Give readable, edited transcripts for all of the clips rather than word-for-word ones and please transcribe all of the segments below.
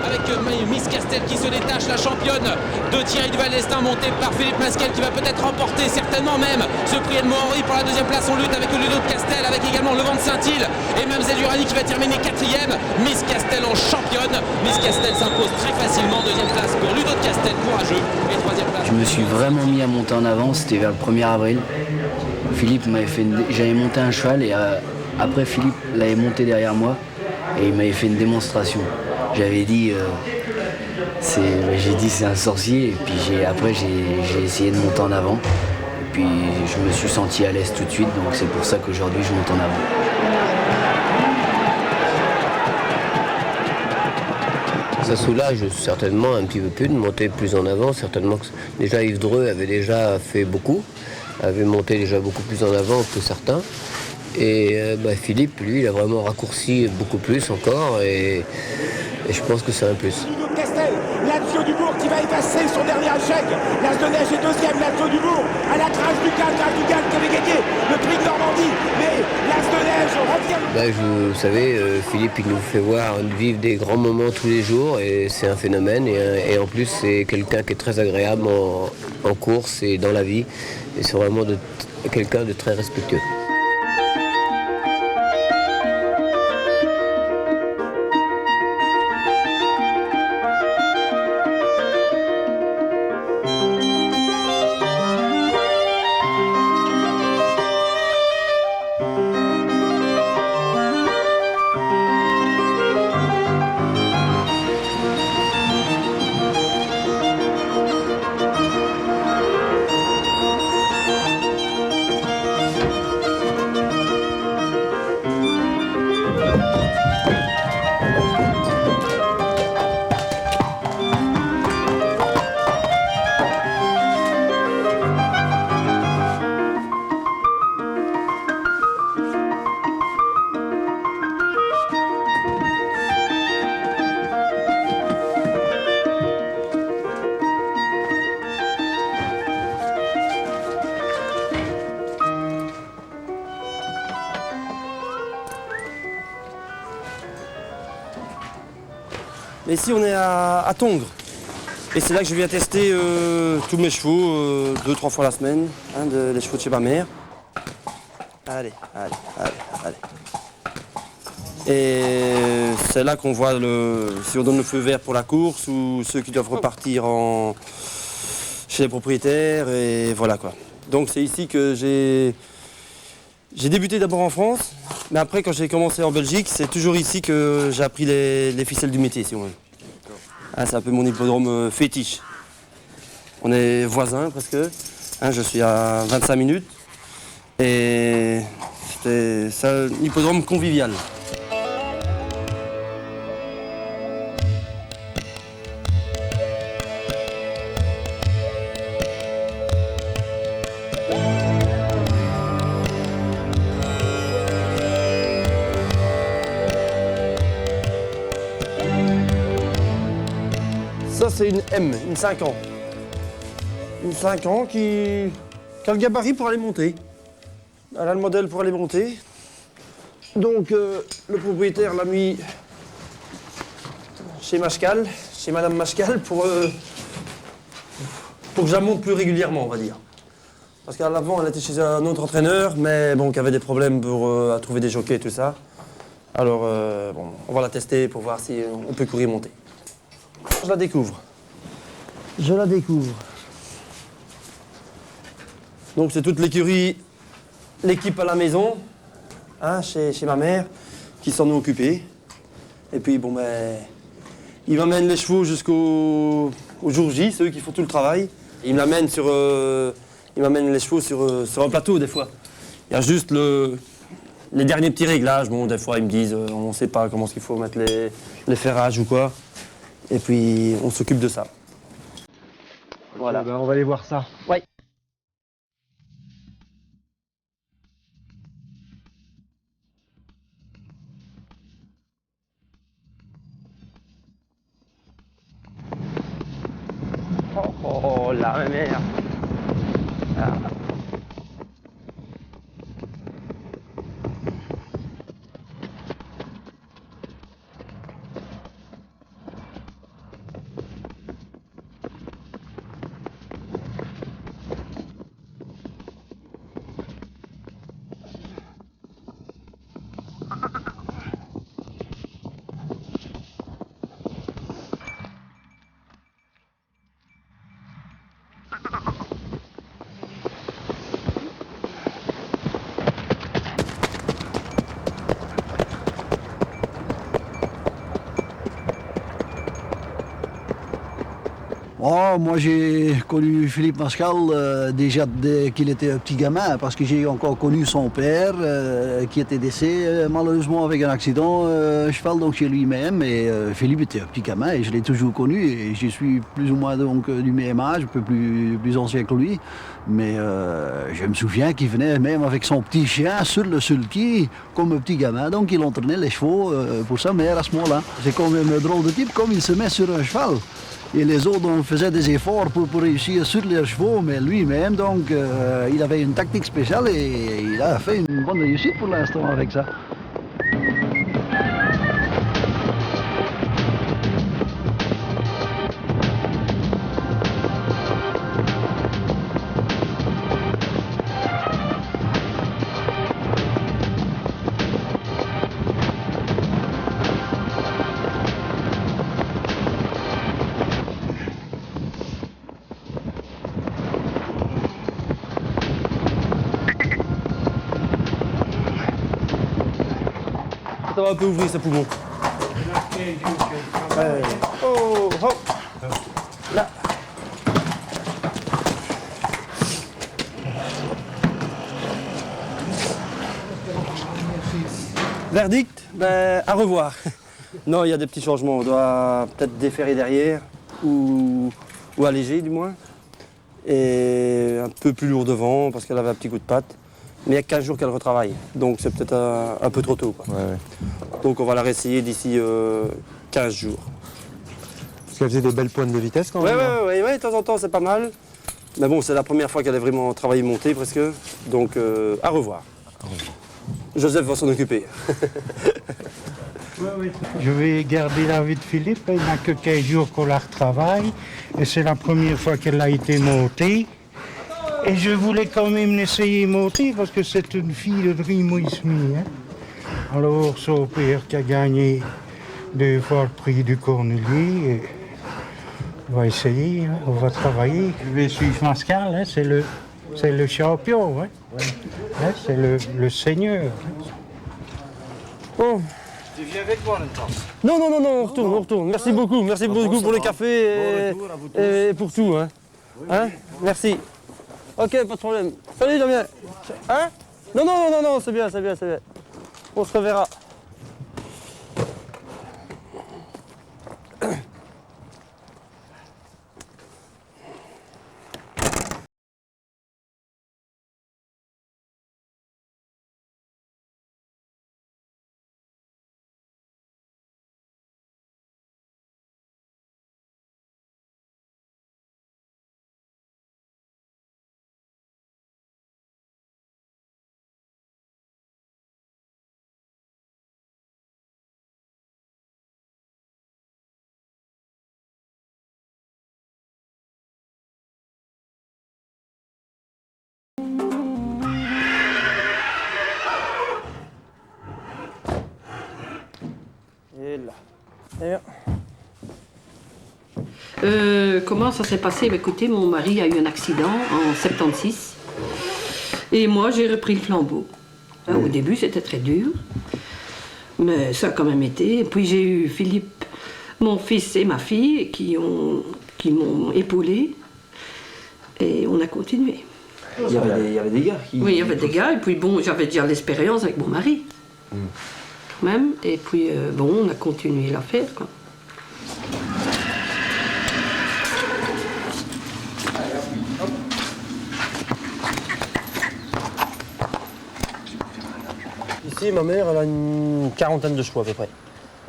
avec Miss Castel qui se détache, la championne de Thierry de Valdestin, montée par Philippe Masquel qui va peut-être remporter certainement même ce prix Edmond Henry pour la deuxième place. On lutte avec Ludo de Castel, avec également Levent de Saint-Île et Mamzelle Urani qui va terminer quatrième. Miss Castel en championne. Miss Castel s'impose très facilement. Deuxième place pour Ludo de Castel, courageux. Et troisième place. Je me suis vraiment mis à monter en avant, c'était vers le 1er avril. Philippe m'avait fait j'avais monté un cheval et après Philippe l'avait monté derrière moi et il m'avait fait une démonstration. J'avais dit c'est un sorcier et puis après j'ai essayé de monter en avant et puis je me suis senti à l'aise tout de suite, donc c'est pour ça qu'aujourd'hui je monte en avant. Ça soulage certainement un petit peu plus de monter plus en avant. Certainement que déjà Yves Dreux avait déjà fait beaucoup, avait monté déjà beaucoup plus en avant que certains. Et Philippe, lui, il a vraiment raccourci beaucoup plus encore et je pense que c'est un plus. Castel, Lazio Dubourg qui va effacer son dernier échec. L'As de Neige est deuxième, Lazio Dubourg à la trace du Gal qui avait gagné le prix de Normandie. Mais L'As de Neige revient. Vous savez, Philippe, il nous fait vivre des grands moments tous les jours et c'est un phénomène. Et en plus, c'est quelqu'un qui est très agréable en course et dans la vie. Et c'est vraiment quelqu'un de très respectueux. Mais ici on est à Tongres. Et c'est là que je viens tester tous mes chevaux 2-3 fois la semaine, les chevaux de chez ma mère. Allez. Et c'est là qu'on voit si on donne le feu vert pour la course ou ceux qui doivent repartir chez les propriétaires et voilà quoi. Donc c'est ici que j'ai débuté d'abord en France, mais après quand j'ai commencé en Belgique, c'est toujours ici que j'ai appris les ficelles du métier si on veut. C'est un peu mon hippodrome fétiche. On est voisins presque, je suis à 25 minutes et c'est un hippodrome convivial. Ça c'est une M, une 5 ans. Une 5 ans qui a le gabarit pour aller monter. Elle a le modèle pour aller monter. Donc le propriétaire l'a mis chez Mascal, chez Madame Mascal pour que je la monte plus régulièrement, on va dire. Parce qu'à l'avant, elle était chez un autre entraîneur, mais bon, qui avait des problèmes à trouver des jockeys et tout ça. Alors, on va la tester pour voir si on peut courir monter. Je la découvre. Donc c'est toute l'écurie, l'équipe à la maison, chez ma mère, qui s'en est occupée. Et puis il m'amène les chevaux jusqu'au jour J, ceux qui font tout le travail. Il m'amène les chevaux sur un plateau des fois. Il y a juste les derniers petits réglages. Bon, des fois ils me disent on ne sait pas comment il faut mettre les ferrages ou quoi. Et puis on s'occupe de ça. Voilà. On va aller voir ça. Ouais. Oh la mère. Oh, moi j'ai connu Philippe Mascal déjà dès qu'il était un petit gamin, parce que j'ai encore connu son père qui était décédé malheureusement avec un accident cheval donc chez lui-même. Et Philippe était un petit gamin et je l'ai toujours connu et je suis plus ou moins donc du même âge, un peu plus ancien que lui. Mais je me souviens qu'il venait même avec son petit chien sur le sulky comme un petit gamin, donc il entraînait les chevaux pour sa mère à ce moment-là. C'est quand même un drôle de type comme il se met sur un cheval. Et les autres on faisait des efforts pour réussir sur les chevaux, mais lui-même, donc, il avait une tactique spéciale et il a fait une bonne réussite pour l'instant avec ça. Ça va un peu ouvrir ce poumon. Oh, hop. Là. Verdict, ben, à revoir. Non, il y a des petits changements. On doit peut-être déferrer derrière ou alléger du moins. Et un peu plus lourd devant parce qu'elle avait un petit coup de patte. Mais il y a 15 jours qu'elle retravaille, donc c'est peut-être un peu trop tôt, quoi. Ouais. Donc on va la réessayer d'ici 15 jours. Parce qu'elle faisait des belles pointes de vitesse quand Ouais, même. ouais, de temps en temps c'est pas mal. Mais bon, c'est la première fois qu'elle a vraiment travaillé montée presque. Donc à revoir. Joseph va s'en occuper. Je vais garder l'avis de Philippe, il n'a que 15 jours qu'on la retravaille. Et c'est la première fois qu'elle a été montée. Et je voulais quand même l'essayer monter parce que c'est une fille de Rimouismi. Hein. Alors, son père qui a gagné 2 fois le prix du Cornelier. Et on va essayer, hein, on va travailler. Je vais suivre Mascal, hein, c'est le champion, hein. Hein, c'est le seigneur. Bon. Tu viens avec moi maintenant? Non, on retourne. Merci beaucoup pour le café et pour tout. Hein. Hein? Merci. Ok, pas de problème. Salut Damien. Hein? Non, c'est bien. On se reverra. Et là. Et bien. Comment ça s'est passé? Écoutez, mon mari a eu un accident en 76 et moi j'ai repris le flambeau. Au début c'était très dur, mais ça a quand même été. Et puis j'ai eu Philippe, mon fils et ma fille qui m'ont épaulé et on a continué. Il y avait des gars qui... Oui, il y avait des gars et puis bon, j'avais déjà l'expérience avec mon mari. Quand même, et puis bon, on a continué l'affaire, quoi. Ici, ma mère, elle a une quarantaine de chevaux à peu près.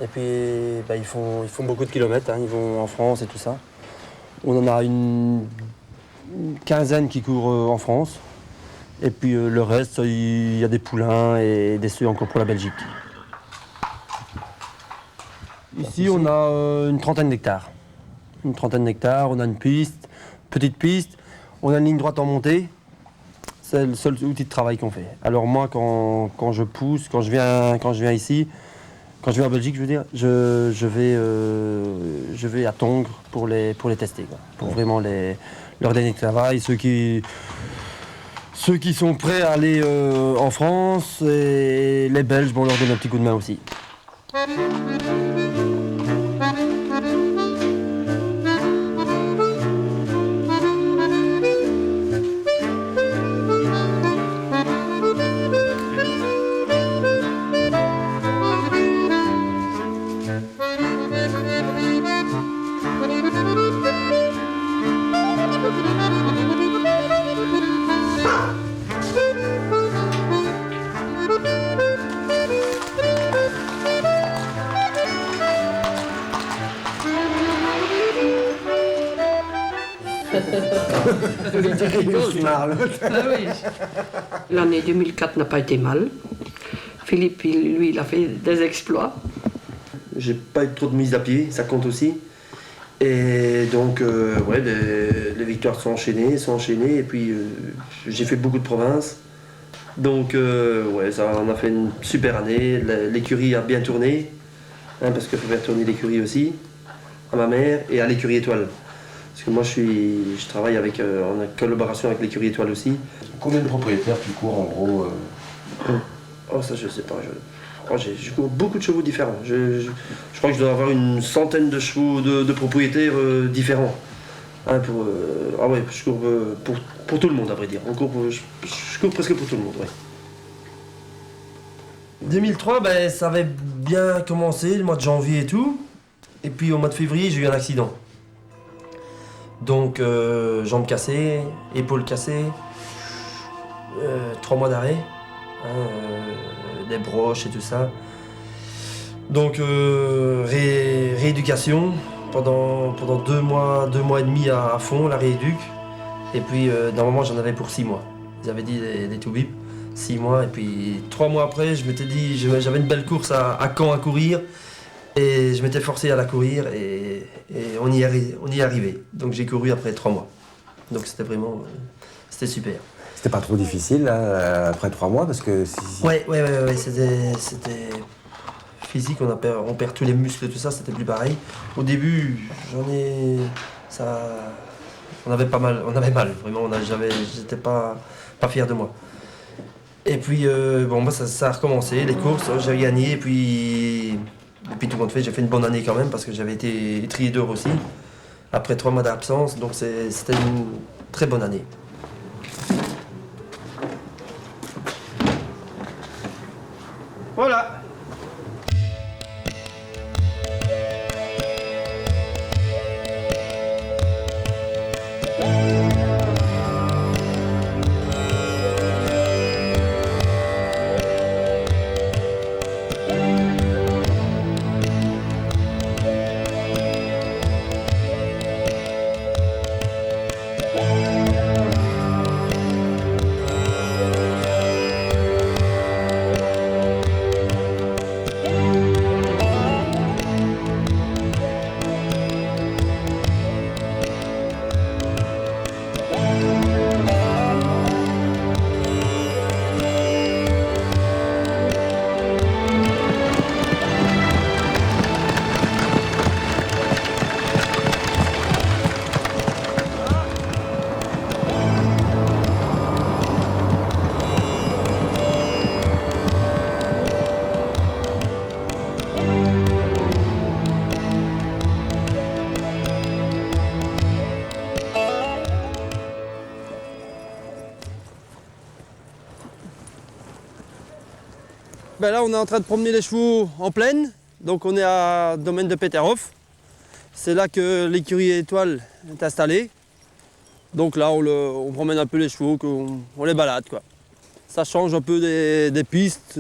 Et puis, bah, ils font beaucoup de kilomètres, hein. Ils vont en France et tout ça. On en a une quinzaine qui courent en France. Et puis le reste, il y a des poulains et des ceux encore pour la Belgique. Ici, on a une trentaine d'hectares. On a une piste, petite piste. On a une ligne droite en montée. C'est le seul outil de travail qu'on fait. Alors moi, quand je pousse, quand je viens ici, quand je vais en Belgique, je veux dire, je vais à Tongres pour les tester, quoi, pour vraiment leur donner de travail. Ceux qui sont prêts à aller en France et les Belges, bon, on leur donne un petit coup de main aussi. L'année 2004 n'a pas été mal. Philippe, lui, il a fait des exploits. J'ai pas eu trop de mise à pied, ça compte aussi. Et donc, ouais, les victoires sont enchaînées, et puis j'ai fait beaucoup de provinces. Donc, ouais, ça, on a fait une super année. L'écurie a bien tourné, hein, parce qu'il faut faire tourner l'écurie aussi, à ma mère et à l'écurie Étoile. Parce que moi, je travaille en collaboration avec l'écurie Étoile aussi. Combien de propriétaires tu cours en gros Oh, ça, je sais pas. Je cours beaucoup de chevaux différents. Je crois que je dois avoir une centaine de chevaux de propriétaires différents. Hein, ah ouais, je cours pour tout le monde, à vrai dire. Je cours presque pour tout le monde, ouais. 2003, ben, ça avait bien commencé, le mois de janvier et tout. Et puis au mois de février, j'ai eu un accident. Donc, jambes cassées, épaules cassées, 3 mois d'arrêt. Des broches et tout ça. Donc rééducation pendant 2 mois et demi à fond, la rééduque. Et puis normalement j'en avais pour 6 mois. Ils avaient dit des toubibs, 6 mois. Et puis 3 mois après, je m'étais dit, j'avais une belle course à Caen à courir. Et je m'étais forcé à la courir et on y est arrivé. Donc j'ai couru après 3 mois. Donc c'était vraiment, c'était super. C'était pas trop difficile là, après 3 mois parce que... Ouais, c'était physique, on perd tous les muscles et tout ça, c'était plus pareil. Au début, on avait mal, vraiment, j'étais pas fier de moi. Et puis, bon, bah, ça a recommencé, les courses, j'ai gagné, et puis tout compte fait, j'ai fait une bonne année quand même parce que j'avais été étrier d'or aussi, après 3 mois d'absence, donc c'était une très bonne année. Voilà. Ben là, on est en train de promener les chevaux en plaine. Donc on est à domaine de Peterhof. C'est là que l'écurie Étoile est installée. Donc là, on promène un peu les chevaux, on les balade, quoi. Ça change un peu des pistes.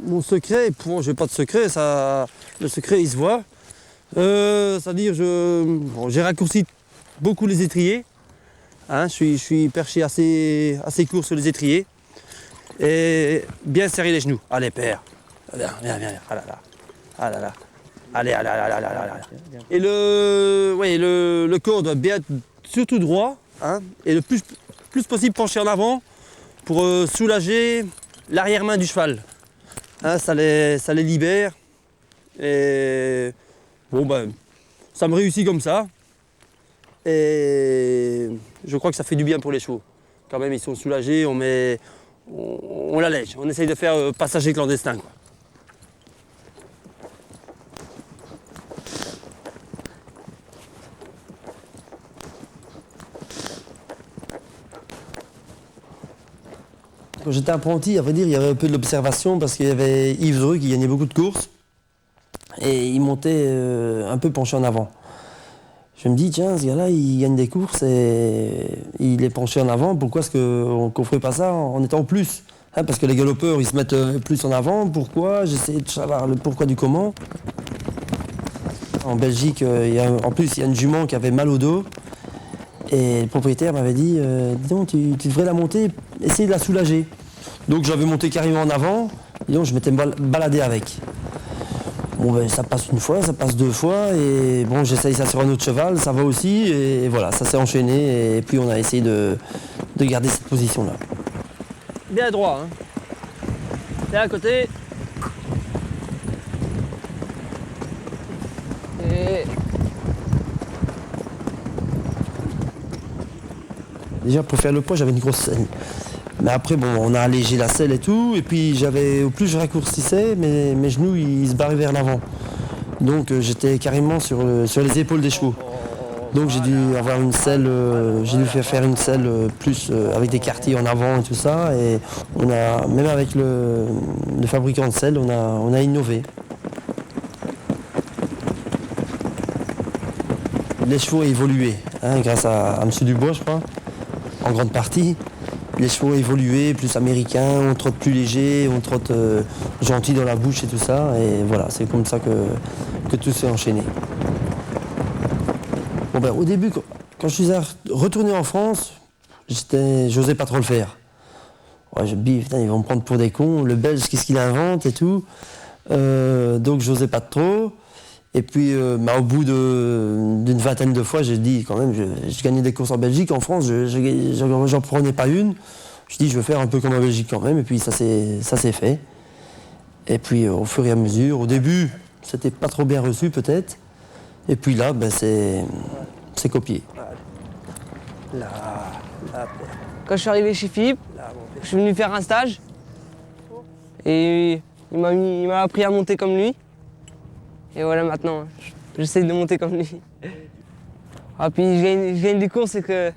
Mon secret, j'ai pas de secret, le secret il se voit. C'est-à-dire, j'ai raccourci beaucoup les étriers. Hein, je suis perché assez court sur les étriers. Et bien serrer les genoux. Allez, père. Viens. Ah là là. Ah là là. Allez. Et le corps doit bien être surtout droit. Hein, et le plus possible penché en avant pour soulager l'arrière-main du cheval. Hein, ça les libère. Et bon ben, ça me réussit comme ça. Et je crois que ça fait du bien pour les chevaux. Quand même, ils sont soulagés, on l'allège, on essaye de faire passager clandestin, quoi. Quand j'étais apprenti, à vrai dire, il y avait un peu de l'observation parce qu'il y avait Yves Dreux qui gagnait beaucoup de courses et il montait un peu penché en avant. Je me dis, tiens, ce gars-là, il gagne des courses et il est penché en avant. Pourquoi est-ce qu'on ne ferait pas ça en étant plus, hein, parce que les galopeurs, ils se mettent plus en avant. Pourquoi? J'essayais de savoir le pourquoi du comment. En Belgique, en plus, il y a une jument qui avait mal au dos. Et le propriétaire m'avait dit, dis donc, tu devrais la monter, essayer de la soulager. Donc j'avais monté carrément en avant, et donc je m'étais baladé avec. Bon ben ça passe une fois, ça passe deux fois, et bon j'essaye ça sur un autre cheval, ça va aussi, et voilà, ça s'est enchaîné, et puis on a essayé de garder cette position-là. Bien droit, hein. Bien à côté. Et... Déjà pour faire le poids, j'avais une grosse selle. Mais après, bon, on a allégé la selle et tout, et puis au plus je raccourcissais, mes genoux ils se barraient vers l'avant. Donc j'étais carrément sur les épaules des chevaux. Donc j'ai dû avoir une selle, j'ai dû faire une selle plus avec des quartiers en avant et tout ça. Et on a, même avec le fabricant de selle, on a innové. Les chevaux ont évolué, hein, grâce à M. Dubois, je crois, en grande partie. Les chevaux ont évolué, plus américains, on trotte plus léger, on trotte gentil dans la bouche et tout ça. Et voilà, c'est comme ça que tout s'est enchaîné. Bon ben, au début, quand je suis retourné en France, j'osais pas trop le faire. Ouais, je me dis, putain, ils vont me prendre pour des cons, le Belge, qu'est-ce qu'il invente et tout. Donc j'osais pas trop. Et puis au bout d'une vingtaine de fois, j'ai dit quand même, je gagnais des courses en Belgique, en France, j'en prenais pas une. Je dis, je veux faire un peu comme en Belgique quand même, et puis ça s'est fait. Et puis au fur et à mesure, au début, c'était pas trop bien reçu peut-être. Et puis là, ben, c'est copié. Quand je suis arrivé chez Philippe, je suis venu faire un stage. Et il m'a appris à monter comme lui. Et voilà, maintenant, j'essaie de monter comme lui. Ah, puis je gagne des courses, c'est que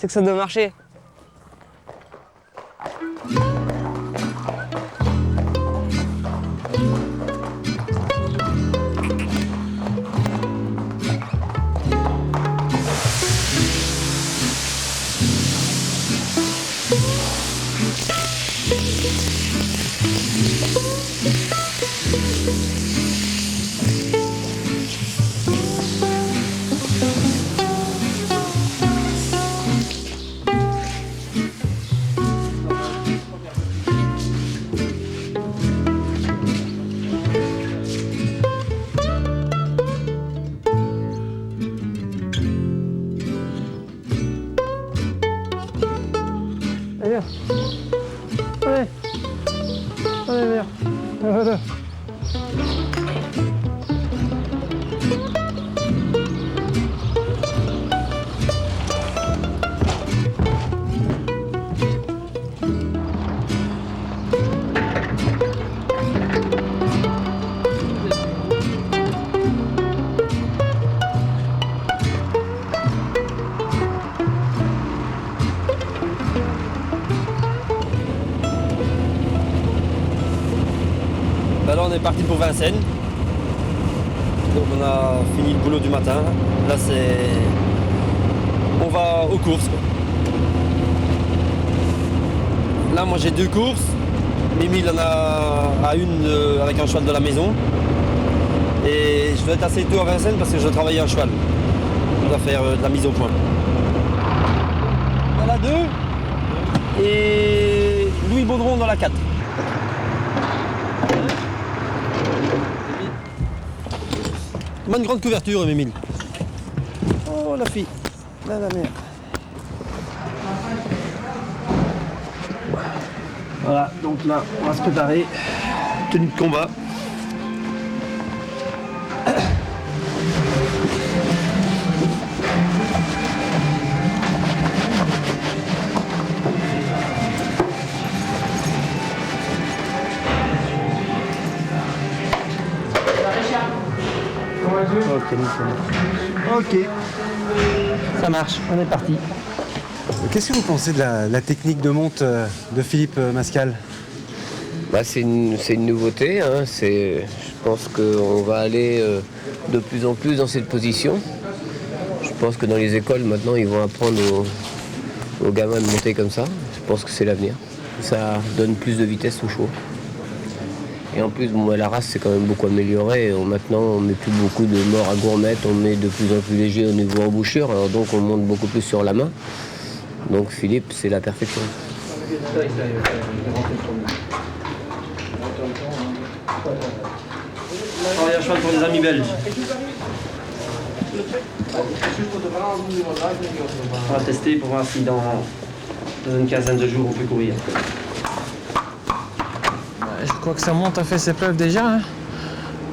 ça doit marcher. Là, on est parti pour Vincennes. Donc on a fini le boulot du matin. Là, on va aux courses, quoi. Là, moi, j'ai deux courses. Mimi, il en a une avec un cheval de la maison. Et je dois être assez tôt à Vincennes parce que je dois travailler un cheval. On doit faire de la mise au point. Dans la 2 et Louis Baudron dans la 4. Bonne grande couverture, Émile. Oh, la fille. Là, la mère. Voilà, donc là, on va se préparer. Tenue de combat. Ok, ça marche, on est parti. Qu'est-ce que vous pensez de la technique de monte de Philippe Mascal? C'est une nouveauté, hein. Je pense qu'on va aller de plus en plus dans cette position. Je pense que dans les écoles maintenant ils vont apprendre aux gamins de monter comme ça. Je pense que c'est l'avenir. Ça donne plus de vitesse aux chevaux. Et en plus, bon, la race s'est quand même beaucoup améliorée. Maintenant, on met plus beaucoup de morts à gourmette, on met de plus en plus léger au niveau embouchure, alors donc on monte beaucoup plus sur la main. Donc Philippe, c'est la perfection. On va cheval pour des amis belges. On va tester pour voir si dans une quinzaine de jours on peut courir. Je crois que sa monte a fait ses preuves déjà. Hein.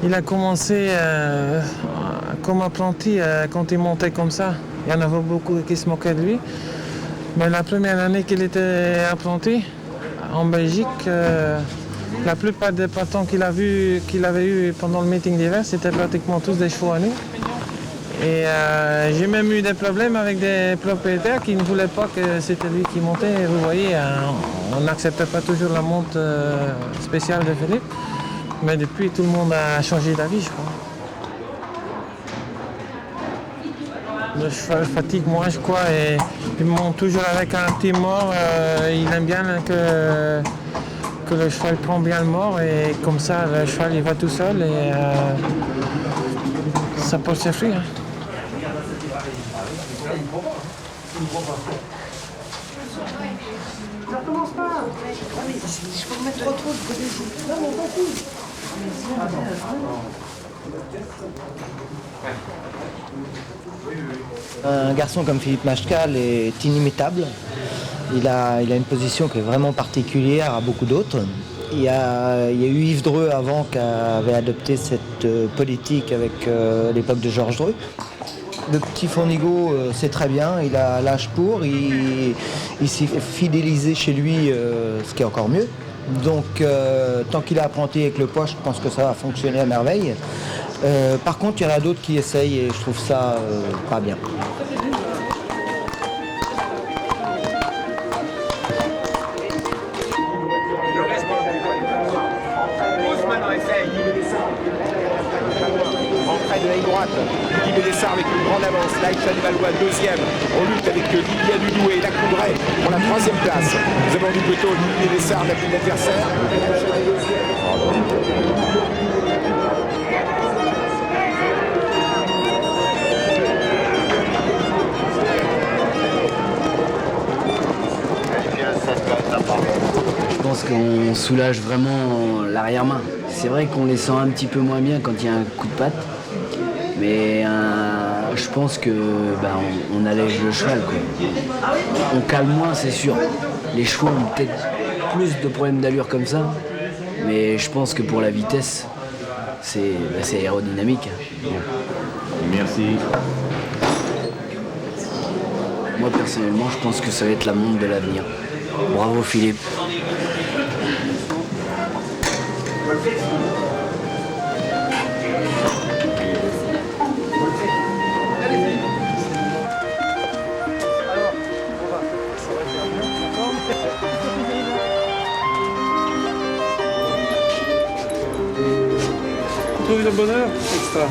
Il a commencé comme apprenti quand il montait comme ça. Il y en avait beaucoup qui se moquaient de lui. Mais la première année qu'il était apprenti en Belgique, la plupart des partants qu'il avait eu pendant le meeting d'hiver, c'était pratiquement tous des chevaux à nous. Et j'ai même eu des problèmes avec des propriétaires qui ne voulaient pas que c'était lui qui montait. Vous voyez, on n'acceptait pas toujours la monte spéciale de Philippe. Mais depuis, tout le monde a changé d'avis, je crois. Le cheval fatigue moins, je crois, et il monte toujours avec un petit mort. Il aime bien que le cheval prend bien le mort, et comme ça, le cheval il va tout seul et ça porte ses fruits. Hein. Ça commence pas. Je peux mettre trop de côté. Non, non, pas tout. Un garçon comme Philippe Maschkal est inimitable. Il a une position qui est vraiment particulière à beaucoup d'autres. Il y a eu Yves Dreux avant qui avait adopté cette politique avec l'époque de Georges Dreux. Le petit Fournigo, c'est très bien, il a l'âge pour, il s'est fidélisé chez lui, ce qui est encore mieux. Donc, tant qu'il est apprenti avec le poids, je pense que ça va fonctionner à merveille. Par contre, il y en a d'autres qui essayent et je trouve ça pas bien. Entrée de la ligne droite, Guy Bélessard avec une grande avance. Laïcha Valois, deuxième. On lutte avec Lilia Dudou et la Coudray pour la troisième place. Nous avons vu plutôt Guy Bélessard, l'adversaire. Je pense qu'on soulage vraiment l'arrière-main. C'est vrai qu'on les sent un petit peu moins bien quand il y a un coup de patte, mais je pense que on allège le cheval, quoi. On cale moins, c'est sûr. Les chevaux ont peut-être plus de problèmes d'allure comme ça, mais je pense que pour la vitesse, c'est aérodynamique. Merci. Moi personnellement, je pense que ça va être la monte de l'avenir. Bravo Philippe. Trouve le bonheur extra.